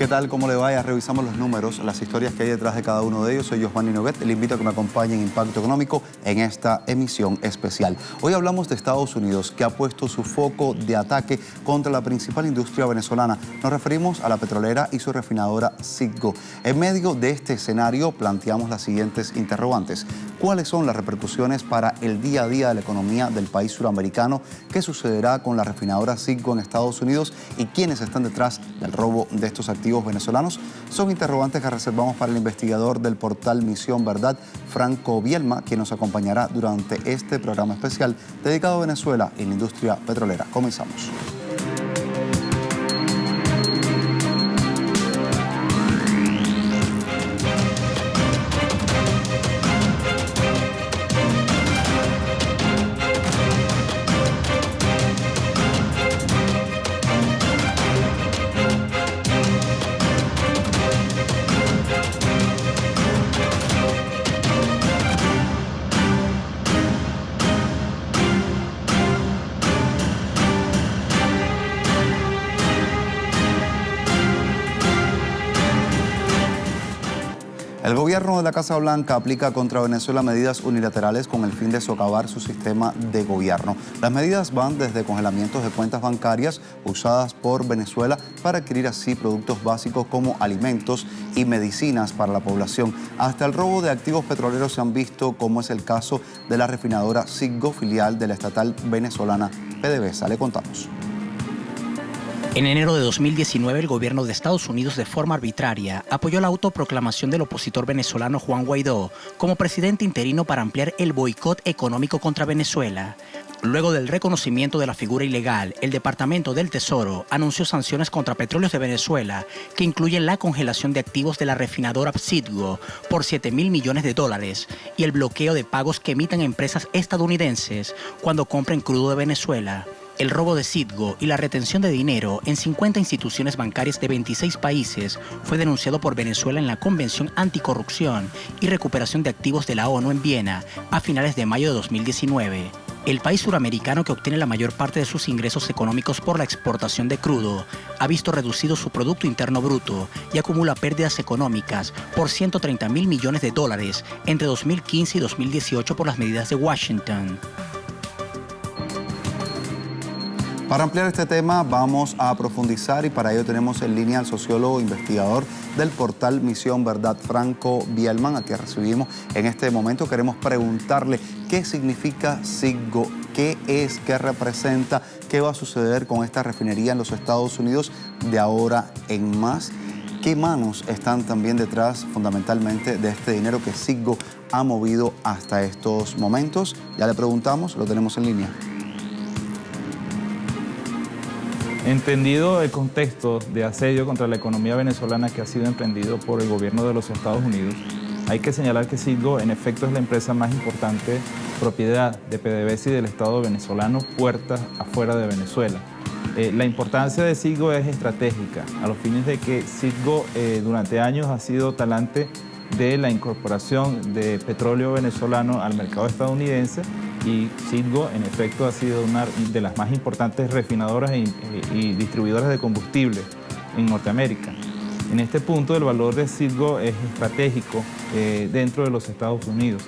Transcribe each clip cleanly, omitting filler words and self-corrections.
¿Qué tal? ¿Cómo le va? Ya revisamos los números, las historias que hay detrás de cada uno de ellos. Soy Giovanni Noguet. Le invito a que me acompañe en Impacto Económico en esta emisión especial. Hoy hablamos de Estados Unidos, que ha puesto su foco de ataque contra la principal industria venezolana. Nos referimos a la petrolera y su refinadora Citgo. En medio de este escenario planteamos las siguientes interrogantes. ¿Cuáles son las repercusiones para el día a día de la economía del país suramericano? ¿Qué sucederá con la refinadora Citgo en Estados Unidos? ¿Y quiénes están detrás del robo de estos activos venezolanos? Son interrogantes que reservamos para el investigador del portal Misión Verdad, Franco Bielma, quien nos acompañará durante este programa especial dedicado a Venezuela y la industria petrolera. Comenzamos. El gobierno de la Casa Blanca aplica contra Venezuela medidas unilaterales con el fin de socavar su sistema de gobierno. Las medidas van desde congelamientos de cuentas bancarias usadas por Venezuela para adquirir así productos básicos como alimentos y medicinas para la población, hasta el robo de activos petroleros se han visto, como es el caso de la refinadora Citgo, filial de la estatal venezolana PDVSA. Le contamos. En enero de 2019, el gobierno de Estados Unidos, de forma arbitraria, apoyó la autoproclamación del opositor venezolano Juan Guaidó como presidente interino para ampliar el boicot económico contra Venezuela. Luego del reconocimiento de la figura ilegal, el Departamento del Tesoro anunció sanciones contra Petróleos de Venezuela que incluyen la congelación de activos de la refinadora Citgo por $7.000 millones y el bloqueo de pagos que emitan empresas estadounidenses cuando compren crudo de Venezuela. El robo de Citgo y la retención de dinero en 50 instituciones bancarias de 26 países fue denunciado por Venezuela en la Convención Anticorrupción y Recuperación de Activos de la ONU en Viena a finales de mayo de 2019. El país suramericano, que obtiene la mayor parte de sus ingresos económicos por la exportación de crudo, ha visto reducido su Producto Interno Bruto y acumula pérdidas económicas por $130.000 millones entre 2015 y 2018 por las medidas de Washington. Para ampliar este tema vamos a profundizar y para ello tenemos en línea al sociólogo investigador del portal Misión Verdad, Franco Bielma, a quien recibimos en este momento. Queremos preguntarle qué significa Citgo, qué es, qué representa, qué va a suceder con esta refinería en los Estados Unidos de ahora en más. ¿Qué manos están también detrás fundamentalmente de este dinero que Citgo ha movido hasta estos momentos? Ya le preguntamos, lo tenemos en línea. Entendido el contexto de asedio contra la economía venezolana que ha sido emprendido por el gobierno de los Estados Unidos, hay que señalar que Citgo en efecto es la empresa más importante propiedad de PDVSA y del Estado venezolano, puertas afuera de Venezuela. La importancia de Citgo es estratégica, a los fines de que Citgo durante años ha sido talante de la incorporación de petróleo venezolano al mercado estadounidense, y Citgo en efecto ha sido una de las más importantes refinadoras y distribuidoras de combustible en Norteamérica. En este punto el valor de Citgo es estratégico dentro de los Estados Unidos.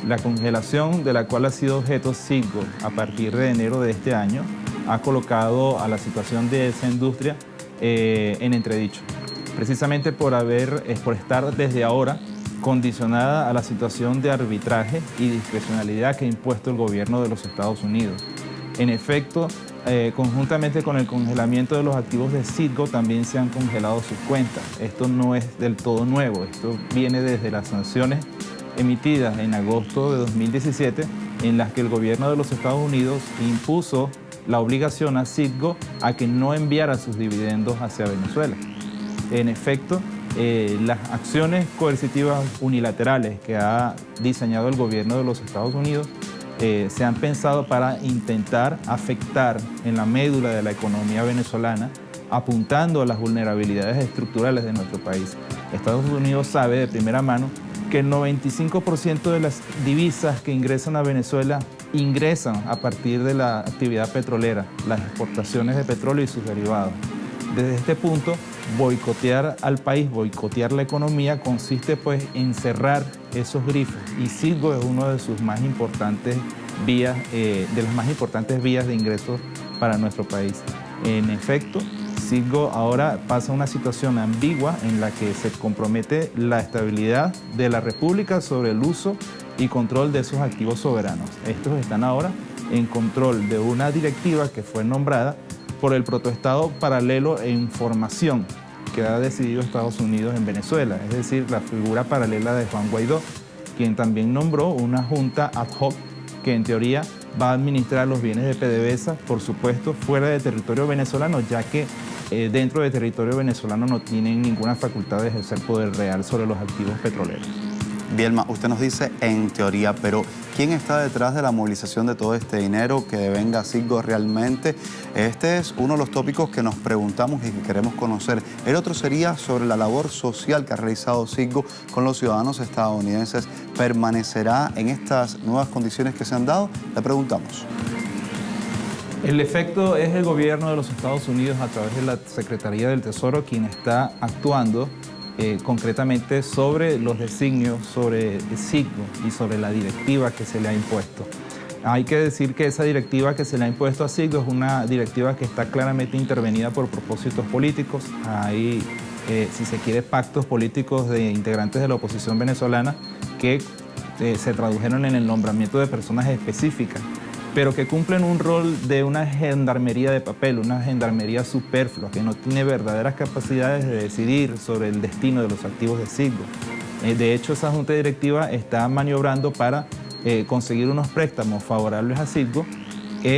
La congelación de la cual ha sido objeto Citgo a partir de enero de este año ha colocado a la situación de esa industria en entredicho, precisamente por estar desde ahora condicionada a la situación de arbitraje y discrecionalidad que ha impuesto el gobierno de los Estados Unidos. En efecto, conjuntamente con el congelamiento de los activos de Citgo, también se han congelado sus cuentas. Esto no es del todo nuevo, esto viene desde las sanciones emitidas en agosto de 2017, en las que el gobierno de los Estados Unidos impuso la obligación a Citgo a que no enviara sus dividendos hacia Venezuela. En efecto, las acciones coercitivas unilaterales que ha diseñado el gobierno de los Estados Unidos se han pensado para intentar afectar en la médula de la economía venezolana, apuntando a las vulnerabilidades estructurales de nuestro país. Estados Unidos sabe de primera mano que el 95% de las divisas que ingresan a Venezuela ingresan a partir de la actividad petrolera, las exportaciones de petróleo y sus derivados. Desde este punto, boicotear al país, boicotear la economía, consiste pues en cerrar esos grifos. Y Citgo es uno de sus más importantes vías, de las más importantes vías de ingresos para nuestro país. En efecto, Citgo ahora pasa una situación ambigua en la que se compromete la estabilidad de la República sobre el uso y control de esos activos soberanos. Estos están ahora en control de una directiva que fue nombrada por el protoestado paralelo en formación que ha decidido Estados Unidos en Venezuela, es decir, la figura paralela de Juan Guaidó, quien también nombró una junta ad hoc que en teoría va a administrar los bienes de PDVSA, por supuesto, fuera de territorio venezolano, ya que dentro de territorio venezolano no tienen ninguna facultad de ejercer poder real sobre los activos petroleros. Bielma, usted nos dice en teoría, pero ¿quién está detrás de la movilización de todo este dinero que devenga Citgo realmente? Este es uno de los tópicos que nos preguntamos y que queremos conocer. El otro sería sobre la labor social que ha realizado Citgo con los ciudadanos estadounidenses. ¿Permanecerá en estas nuevas condiciones que se han dado? Le preguntamos. El efecto es el gobierno de los Estados Unidos a través de la Secretaría del Tesoro quien está actuando concretamente sobre los designios, sobre Citgo y sobre la directiva que se le ha impuesto. Hay que decir que esa directiva que se le ha impuesto a Citgo es una directiva que está claramente intervenida por propósitos políticos. Hay, si se quiere, pactos políticos de integrantes de la oposición venezolana que se tradujeron en el nombramiento de personas específicas, pero que cumplen un rol de una gendarmería de papel, una gendarmería superflua, que no tiene verdaderas capacidades de decidir sobre el destino de los activos de Citgo. De hecho, esa junta directiva está maniobrando para conseguir unos préstamos favorables a Citgo,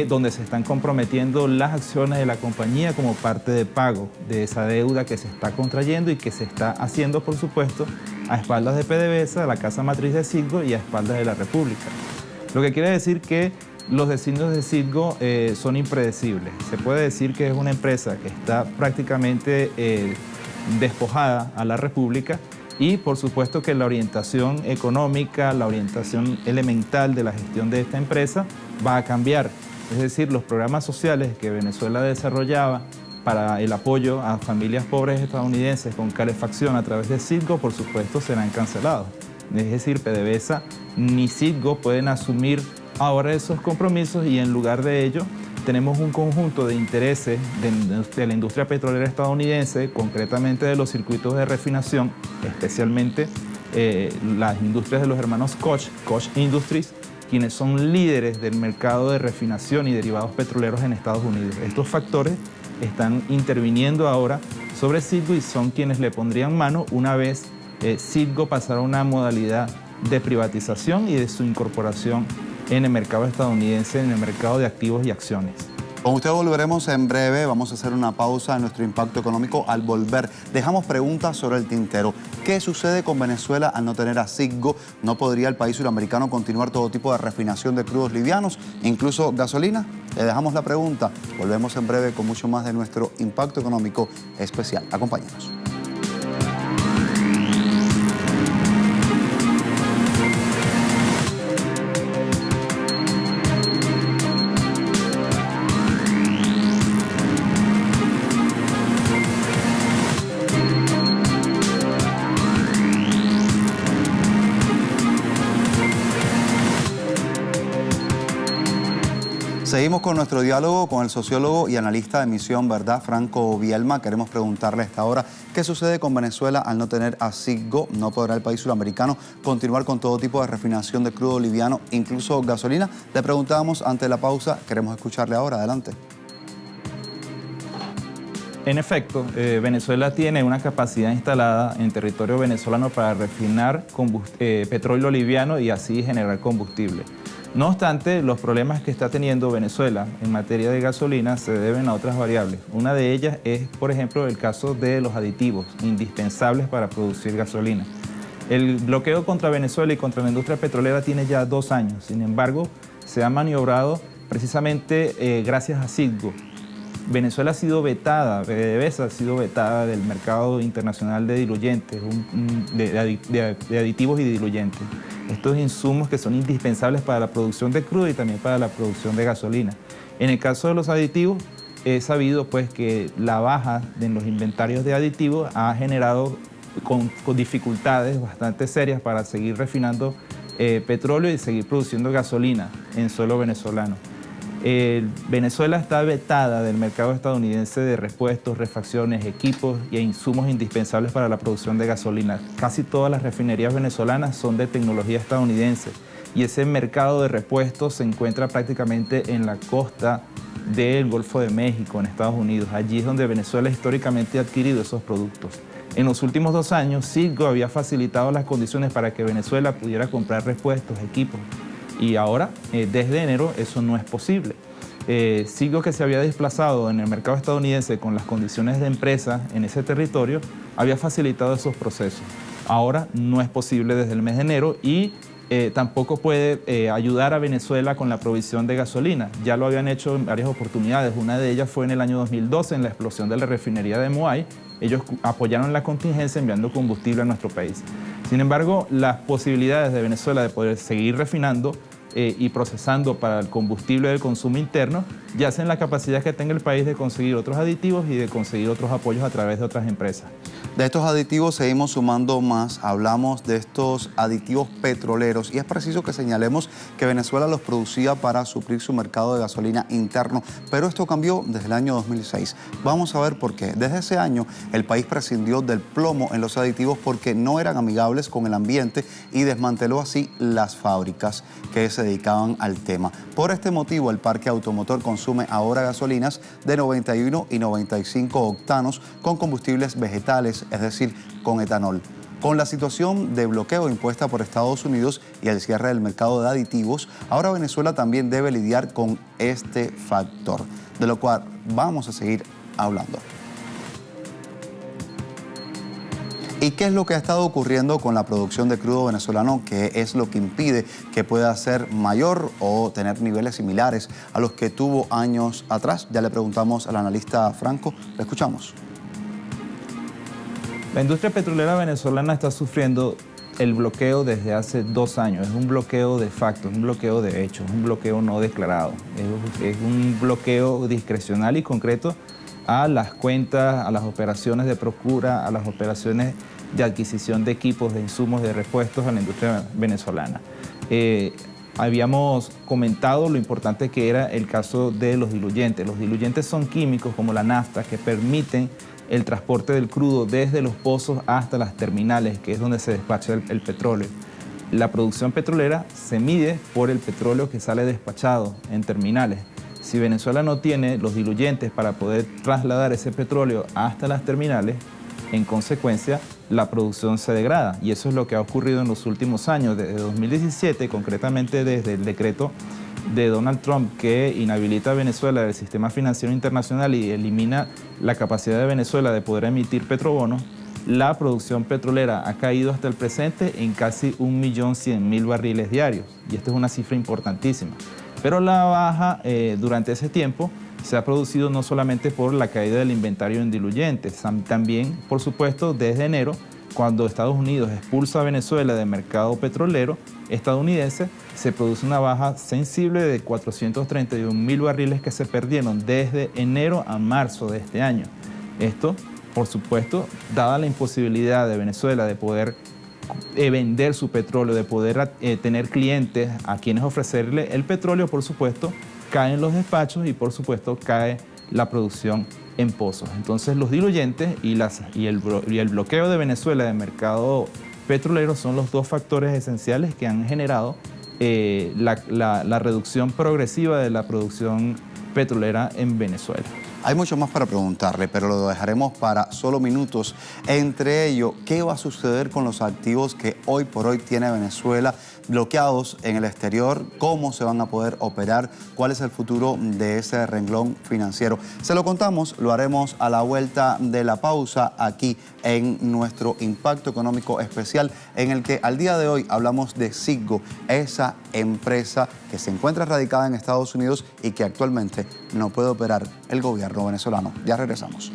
donde se están comprometiendo las acciones de la compañía como parte de pago de esa deuda que se está contrayendo y que se está haciendo, por supuesto, a espaldas de PDVSA, la casa matriz de Citgo, y a espaldas de la República. Lo que quiere decir que los designios de Citgo son impredecibles. Se puede decir que es una empresa que está prácticamente despojada a la República y por supuesto que la orientación económica, la orientación elemental de la gestión de esta empresa va a cambiar. Es decir, los programas sociales que Venezuela desarrollaba para el apoyo a familias pobres estadounidenses con calefacción a través de Citgo, por supuesto, serán cancelados. Es decir, PDVSA ni Citgo pueden asumir ahora esos compromisos y en lugar de ello tenemos un conjunto de intereses de la industria petrolera estadounidense, concretamente de los circuitos de refinación, especialmente las industrias de los hermanos Koch Industries, quienes son líderes del mercado de refinación y derivados petroleros en Estados Unidos. Estos factores están interviniendo ahora sobre Citgo y son quienes le pondrían mano una vez Citgo pasara a una modalidad de privatización y de su incorporación en el mercado estadounidense, en el mercado de activos y acciones. Con usted volveremos en breve, vamos a hacer una pausa en nuestro impacto económico. Al volver, dejamos preguntas sobre el tintero. ¿Qué sucede con Venezuela al no tener a Citgo? ¿No podría el país suramericano continuar todo tipo de refinación de crudos livianos, incluso gasolina? Le dejamos la pregunta. Volvemos en breve con mucho más de nuestro impacto económico especial. Acompáñenos. Seguimos con nuestro diálogo con el sociólogo y analista de Misión Verdad, Franco Bielma. Queremos preguntarle a esta hora qué sucede con Venezuela al no tener a Citgo. ¿No podrá el país suramericano continuar con todo tipo de refinación de crudo liviano, incluso gasolina? Le preguntábamos ante la pausa, queremos escucharle ahora. Adelante. En efecto, Venezuela tiene una capacidad instalada en territorio venezolano para refinar petróleo liviano y así generar combustible. No obstante, los problemas que está teniendo Venezuela en materia de gasolina se deben a otras variables. Una de ellas es, por ejemplo, el caso de los aditivos indispensables para producir gasolina. El bloqueo contra Venezuela y contra la industria petrolera tiene ya 2 años. Sin embargo, se ha maniobrado precisamente gracias a Citgo. Venezuela ha sido vetada, PDVSA ha sido vetada del mercado internacional de diluyentes, de aditivos y diluyentes. Estos insumos que son indispensables para la producción de crudo y también para la producción de gasolina. En el caso de los aditivos, he sabido pues que la baja en los inventarios de aditivos ha generado con dificultades bastante serias para seguir refinando petróleo y seguir produciendo gasolina en suelo venezolano. Venezuela está vetada del mercado estadounidense de repuestos, refacciones, equipos e insumos indispensables para la producción de gasolina. Casi todas las refinerías venezolanas son de tecnología estadounidense y ese mercado de repuestos se encuentra prácticamente en la costa del Golfo de México, en Estados Unidos. Allí es donde Venezuela históricamente ha adquirido esos productos. En los últimos 2 años, Citgo había facilitado las condiciones para que Venezuela pudiera comprar repuestos, equipos. Y ahora, desde enero, eso no es posible. Citgo, que se había desplazado en el mercado estadounidense con las condiciones de empresa en ese territorio, había facilitado esos procesos. Ahora no es posible desde el mes de enero y tampoco puede ayudar a Venezuela con la provisión de gasolina. Ya lo habían hecho en varias oportunidades. Una de ellas fue en el año 2012, en la explosión de la refinería de Moai. Ellos apoyaron la contingencia enviando combustible a nuestro país. Sin embargo, las posibilidades de Venezuela de poder seguir refinando y procesando para el combustible del consumo interno yacen la capacidad que tenga el país de conseguir otros aditivos y de conseguir otros apoyos a través de otras empresas. De estos aditivos seguimos sumando más, hablamos de estos aditivos petroleros y es preciso que señalemos que Venezuela los producía para suplir su mercado de gasolina interno, pero esto cambió desde el año 2006. Vamos a ver por qué. Desde ese año el país prescindió del plomo en los aditivos porque no eran amigables con el ambiente y desmanteló así las fábricas que se dedicaban al tema. Por este motivo el parque automotor consume ahora gasolinas de 91 y 95 octanos con combustibles vegetales, es decir, con etanol. Con la situación de bloqueo impuesta por Estados Unidos y el cierre del mercado de aditivos, ahora Venezuela también debe lidiar con este factor, de lo cual vamos a seguir hablando. ¿Y qué es lo que ha estado ocurriendo con la producción de crudo venezolano? ¿Qué es lo que impide que pueda ser mayor o tener niveles similares a los que tuvo años atrás? Ya le preguntamos al analista Franco, le escuchamos. La industria petrolera venezolana está sufriendo el bloqueo desde hace 2 años. Es un bloqueo de facto, es un bloqueo de hecho, es un bloqueo no declarado. Es un bloqueo discrecional y concreto a las cuentas, a las operaciones de procura, a las operaciones de adquisición de equipos, de insumos, de repuestos a la industria venezolana. Habíamos comentado lo importante que era el caso de los diluyentes. Los diluyentes son químicos como la nafta que permiten el transporte del crudo desde los pozos hasta las terminales, que es donde se despacha el petróleo. La producción petrolera se mide por el petróleo que sale despachado en terminales. Si Venezuela no tiene los diluyentes para poder trasladar ese petróleo hasta las terminales, en consecuencia, la producción se degrada. Y eso es lo que ha ocurrido en los últimos años, desde 2017, concretamente desde el decreto de Donald Trump que inhabilita a Venezuela del sistema financiero internacional y elimina la capacidad de Venezuela de poder emitir petrobonos. La producción petrolera ha caído hasta el presente en casi 1.100.000 barriles diarios. Y esta es una cifra importantísima. Pero la baja durante ese tiempo se ha producido no solamente por la caída del inventario en diluyentes, también, por supuesto, desde enero, cuando Estados Unidos expulsa a Venezuela del mercado petrolero estadounidense, se produce una baja sensible de 431.000 barriles que se perdieron desde enero a marzo de este año. Esto, por supuesto, dada la imposibilidad de Venezuela de poder vender su petróleo, de poder tener clientes a quienes ofrecerle el petróleo, por supuesto, caen los despachos y por supuesto cae la producción en pozos. Entonces los diluyentes y el bloqueo de Venezuela del mercado petrolero son los 2 factores esenciales que han generado la reducción progresiva de la producción petrolera en Venezuela. Hay mucho más para preguntarle, pero lo dejaremos para solo minutos. Entre ello, ¿qué va a suceder con los activos que hoy por hoy tiene Venezuela bloqueados en el exterior? ¿Cómo se van a poder operar? ¿Cuál es el futuro de ese renglón financiero? Se lo contamos, lo haremos a la vuelta de la pausa aquí en nuestro Impacto Económico Especial, en el que al día de hoy hablamos de Citgo, esa empresa que se encuentra radicada en Estados Unidos y que actualmente no puede operar el gobierno venezolano. Ya regresamos.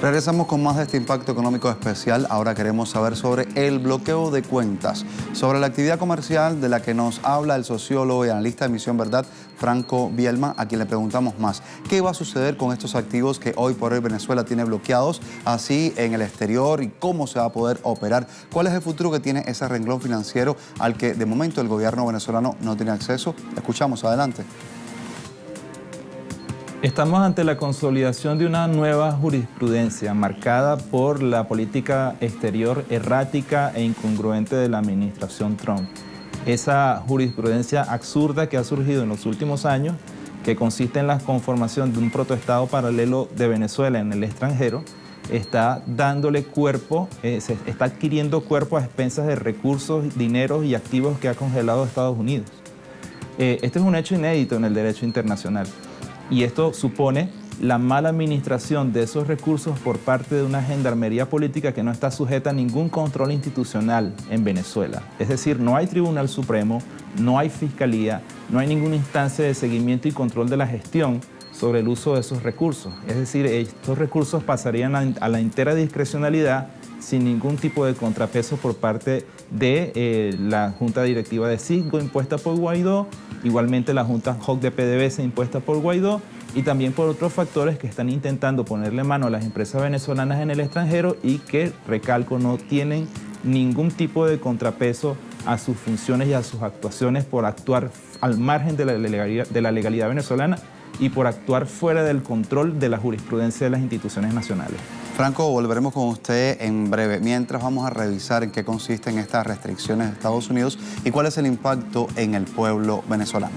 Regresamos con más de este impacto económico especial. Ahora queremos saber sobre el bloqueo de cuentas, sobre la actividad comercial de la que nos habla el sociólogo y analista de Misión Verdad, Franco Bielma, a quien le preguntamos más. ¿Qué va a suceder con estos activos que hoy por hoy Venezuela tiene bloqueados, así en el exterior, y cómo se va a poder operar? ¿Cuál es el futuro que tiene ese renglón financiero al que de momento el gobierno venezolano no tiene acceso? Escuchamos, adelante. Estamos ante la consolidación de una nueva jurisprudencia marcada por la política exterior errática e incongruente de la administración Trump. Esa jurisprudencia absurda que ha surgido en los últimos años, que consiste en la conformación de un protoestado paralelo de Venezuela en el extranjero, está dándole cuerpo, se está adquiriendo cuerpo a expensas de recursos, dineros y activos que ha congelado Estados Unidos. Este es un hecho inédito en el derecho internacional. Y esto supone la mala administración de esos recursos por parte de una gendarmería política que no está sujeta a ningún control institucional en Venezuela. Es decir, no hay Tribunal Supremo, no hay Fiscalía, no hay ninguna instancia de seguimiento y control de la gestión sobre el uso de esos recursos. Es decir, estos recursos pasarían a la entera discrecionalidad sin ningún tipo de contrapeso por parte de la Junta Directiva de Citgo impuesta por Guaidó, igualmente la Junta JOC de PDVSA impuesta por Guaidó, y también por otros factores que están intentando ponerle mano a las empresas venezolanas en el extranjero y que, recalco, no tienen ningún tipo de contrapeso a sus funciones y a sus actuaciones por actuar al margen de la legalidad venezolana y por actuar fuera del control de la jurisprudencia de las instituciones nacionales. Franco, volveremos con usted en breve. Mientras vamos a revisar en qué consisten estas restricciones de Estados Unidos y cuál es el impacto en el pueblo venezolano.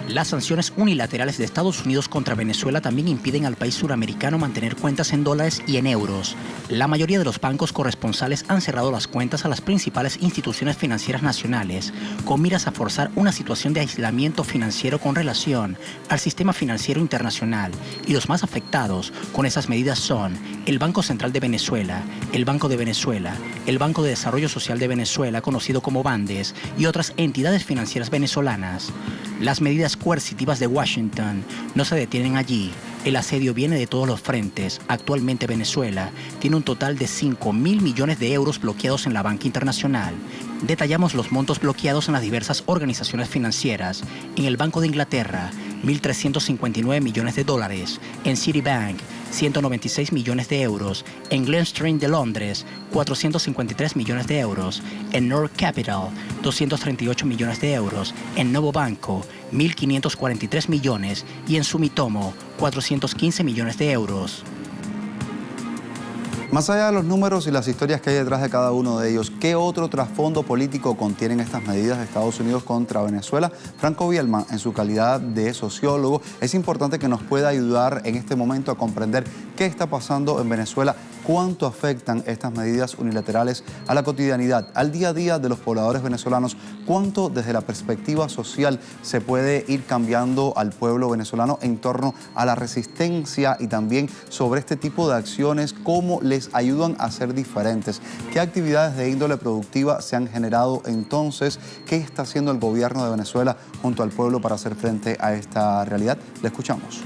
Las sanciones unilaterales de Estados Unidos contra Venezuela también impiden al país suramericano mantener cuentas en dólares y en euros. La mayoría de los bancos corresponsales han cerrado las cuentas a las principales instituciones financieras nacionales, con miras a forzar una situación de aislamiento financiero con relación al sistema financiero internacional. Y los más afectados con esas medidas son el Banco Central de Venezuela, el Banco de Venezuela, el Banco de Desarrollo Social de Venezuela, conocido como Bandes, y otras entidades financieras venezolanas. Las medidas coercitivas de Washington no se detienen allí. El asedio viene de todos los frentes. Actualmente Venezuela tiene un total de 5.000 millones de euros bloqueados en la banca internacional. Detallamos los montos bloqueados en las diversas organizaciones financieras. En el Banco de Inglaterra, 1.359 millones de dólares. En Citibank, 196 millones de euros. En Glenstreet de Londres, 453 millones de euros. En North Capital, 238 millones de euros. En Novo Banco, 1.543 millones. Y en Sumitomo, 415 millones de euros. Más allá de los números y las historias que hay detrás de cada uno de ellos, ¿qué otro trasfondo político contienen estas medidas de Estados Unidos contra Venezuela? Franco Bielma, en su calidad de sociólogo, es importante que nos pueda ayudar en este momento a comprender qué está pasando en Venezuela, cuánto afectan estas medidas unilaterales a la cotidianidad, al día a día de los pobladores venezolanos, cuánto desde la perspectiva social se puede ir cambiando al pueblo venezolano en torno a la resistencia y también sobre este tipo de acciones, cómo les ayudan a ser diferentes. ¿Qué actividades de índole productiva se han generado entonces? ¿Qué está haciendo el gobierno de Venezuela junto al pueblo para hacer frente a esta realidad? Le escuchamos.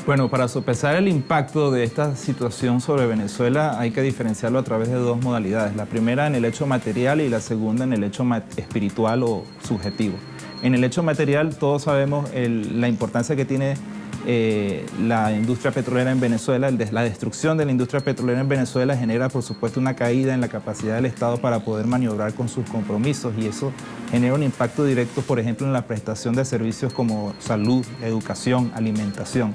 Bueno, para sopesar el impacto de esta situación sobre Venezuela hay que diferenciarlo a través de dos modalidades. La primera en el hecho material y la segunda en el hecho espiritual o subjetivo. En el hecho material todos sabemos la importancia que tiene la industria petrolera en Venezuela. La destrucción de la industria petrolera en Venezuela genera, por supuesto, una caída en la capacidad del Estado para poder maniobrar con sus compromisos, y eso genera un impacto directo, por ejemplo, en la prestación de servicios como salud, educación, alimentación.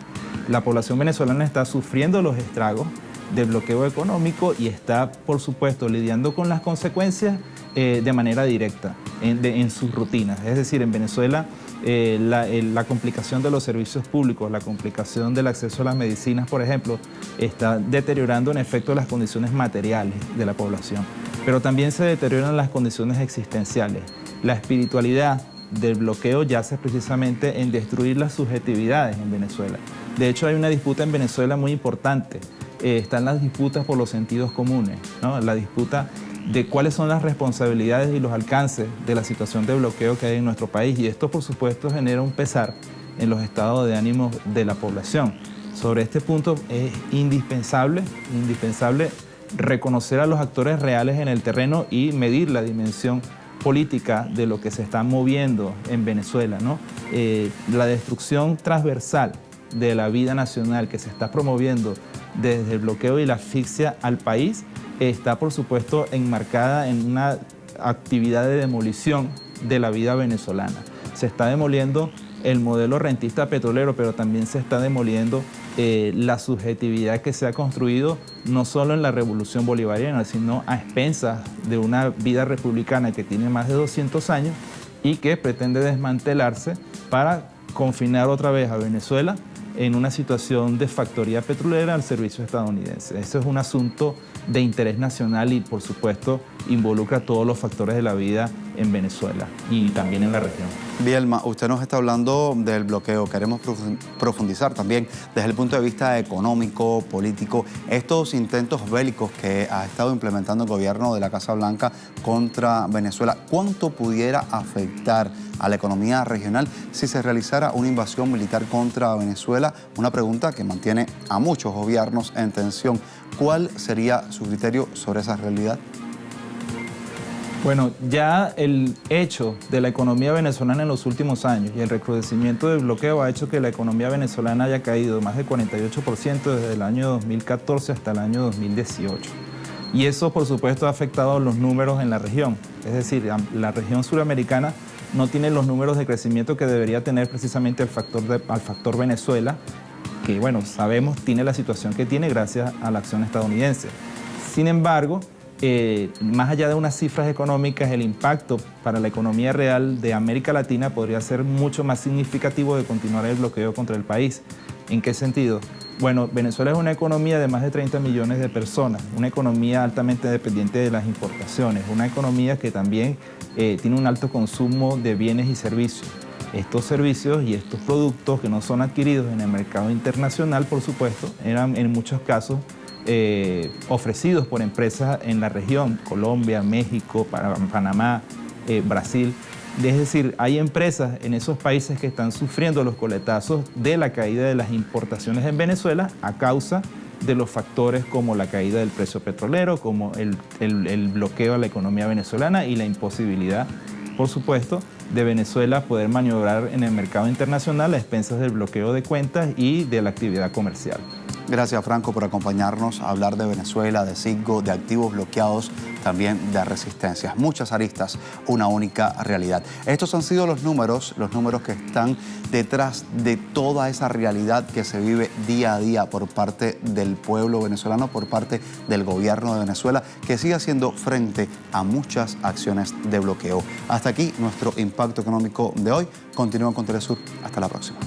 La población venezolana está sufriendo los estragos del bloqueo económico y está, por supuesto, lidiando con las consecuencias de manera directa en sus rutinas. Es decir, en Venezuela la complicación de los servicios públicos, la complicación del acceso a las medicinas, por ejemplo, está deteriorando en efecto las condiciones materiales de la población, pero también se deterioran las condiciones existenciales. La espiritualidad del bloqueo yace precisamente en destruir las subjetividades en Venezuela. De hecho, hay una disputa en Venezuela muy importante. Están las disputas por los sentidos comunes, ¿no? La disputa de cuáles son las responsabilidades y los alcances de la situación de bloqueo que hay en nuestro país. Y esto, por supuesto, genera un pesar en los estados de ánimo de la población. Sobre este punto es indispensable reconocer a los actores reales en el terreno y medir la dimensión política de lo que se está moviendo en Venezuela, ¿no? La destrucción transversal de la vida nacional que se está promoviendo desde el bloqueo y la asfixia al país está, por supuesto, enmarcada en una actividad de demolición de la vida venezolana. Se está demoliendo el modelo rentista petrolero, pero también se está demoliendo la subjetividad que se ha construido no solo en la revolución bolivariana, sino a expensas de una vida republicana que tiene más de 200 años y que pretende desmantelarse para confinar otra vez a Venezuela en una situación de factoría petrolera al servicio estadounidense. Eso es un asunto de interés nacional y, por supuesto, involucra todos los factores de la vida en Venezuela y también en la región. Bielma, usted nos está hablando del bloqueo. Queremos profundizar también desde el punto de vista económico, político, estos intentos bélicos que ha estado implementando el gobierno de la Casa Blanca contra Venezuela. ¿Cuánto pudiera afectar a la economía regional si se realizara una invasión militar contra Venezuela? Una pregunta que mantiene a muchos gobiernos en tensión. ¿Cuál sería su criterio sobre esa realidad? Bueno, ya el hecho de la economía venezolana en los últimos años y el recrudecimiento del bloqueo ha hecho que la economía venezolana haya caído más de 48% desde el año 2014 hasta el año 2018. Y eso, por supuesto, ha afectado los números en la región. Es decir, la región suramericana no tiene los números de crecimiento que debería tener precisamente al factor Venezuela, que, bueno, sabemos tiene la situación que tiene gracias a la acción estadounidense. Sin embargo, más allá de unas cifras económicas, el impacto para la economía real de América Latina podría ser mucho más significativo de continuar el bloqueo contra el país. ¿En qué sentido? Bueno, Venezuela es una economía de más de 30 millones de personas, una economía altamente dependiente de las importaciones, una economía que también tiene un alto consumo de bienes y servicios. Estos servicios y estos productos que no son adquiridos en el mercado internacional, por supuesto, eran en muchos casos ofrecidos por empresas en la región, Colombia, México, Panamá, Brasil. Es decir, hay empresas en esos países que están sufriendo los coletazos de la caída de las importaciones en Venezuela a causa de los factores como la caída del precio petrolero, como el bloqueo a la economía venezolana y la imposibilidad, por supuesto, de Venezuela poder maniobrar en el mercado internacional a expensas del bloqueo de cuentas y de la actividad comercial. Gracias, Franco, por acompañarnos a hablar de Venezuela, de Citgo, de activos bloqueados, también de resistencias. Muchas aristas, una única realidad. Estos han sido los números que están detrás de toda esa realidad que se vive día a día por parte del pueblo venezolano, por parte del gobierno de Venezuela, que sigue haciendo frente a muchas acciones de bloqueo. Hasta aquí nuestro impacto económico de hoy. Continúen con Telesur. Hasta la próxima.